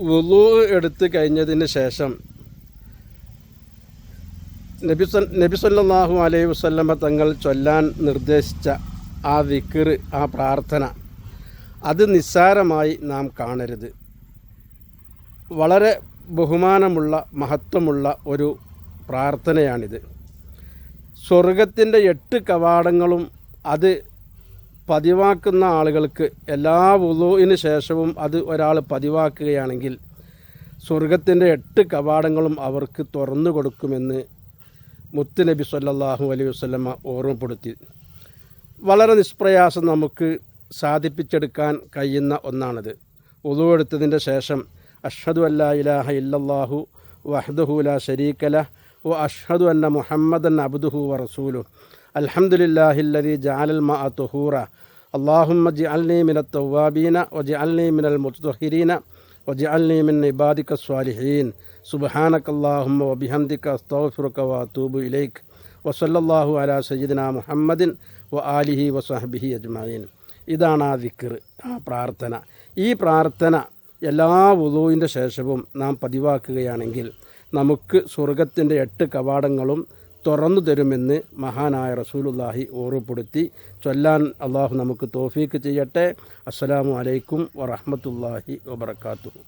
വുളൂ എടുത്ത് കഴിഞ്ഞതിന് ശേഷം നബി സല്ലല്ലാഹു അലൈഹി വസല്ലമ തങ്ങൾ ചൊല്ലാൻ നിർദ്ദേശിച്ച ആ ദിക്ർ, ആ പ്രാർത്ഥന, അത് നിസ്സാരമായി നാം കാണരുത്. വളരെ ബഹുമാനമുള്ള മഹത്വമുള്ള ഒരു പ്രാർത്ഥനയാണിത്. സ്വർഗത്തിൻ്റെ 8 കവാടങ്ങളും അത് പതിവാക്കുന്ന ആളുകൾക്ക് എല്ലാ വുളൂഇന് ശേഷവും അത് ഒരാൾ പതിവാക്കുകയാണെങ്കിൽ സ്വർഗത്തിൻ്റെ 8 കവാടങ്ങളും അവർക്ക് തുറന്നു കൊടുക്കുമെന്ന് മുത്തുനബി സല്ലല്ലാഹു അലൈഹി വസല്ലമ ഓർമ്മപ്പെടുത്തി. വളരെ നിഷ്പ്രയാസം നമുക്ക് സാധിപ്പിച്ചെടുക്കാൻ കഴിയുന്ന ഒന്നാണിത്. വുളൂ എടുത്തതിൻ്റെ ശേഷം അഷ്ഹദു അല്ലാ ഇലാഹ ഇല്ലല്ലാഹു വഹ്ദഹു ലാ ശരീക ലഹ് വ അഷ്ഹദു അന്ന മുഹമ്മദൻ അബ്ദുഹു വ റസൂലുഹു അൽഹംദുലില്ലാഹില്ലദീ ജഅലൽ മാഅ തുഹൂറ അല്ലാഹുമ്മ ജ്അൽനീ മിനത് തവ്വാബീന വജ്അൽനീ മിനൽ മുത്തഹഹിരീന വജ്അൽനീ മിൻ ഇബാദിക സ്വാലിഹീൻ സുബ്ഹാനകല്ലാഹുമ്മ വബിഹംദിക അസ്തഗ്ഫിറുക വഅതൂബു ഇലൈക് വസല്ലല്ലാഹു അലാ സയ്യിദിനാ മുഹമ്മദിൻ വ ആലിഹി വസഹ്ബിഹി അജ്മഈൻ. ഇതാണ് ആ ദിക്ർ, ആ പ്രാർത്ഥന. ഈ പ്രാർത്ഥന എല്ലാ വുളൂഇൻ്റെ ശേഷവും നാം പതിവാക്കുകയാണെങ്കിൽ നമുക്ക് സ്വർഗത്തിൻ്റെ 8 കവാടങ്ങളും തുറന്നു തരുമെന്ന് മഹാനായ റസൂലുള്ളാഹി ഓർമ്മപ്പെടുത്തി. ചൊല്ലാൻ അള്ളാഹു നമുക്ക് തൗഫീക്ക് ചെയ്യട്ടെ. അസ്സലാമു അലൈക്കും വറഹ്മത്തുള്ളാഹി വബറകാതുഹു.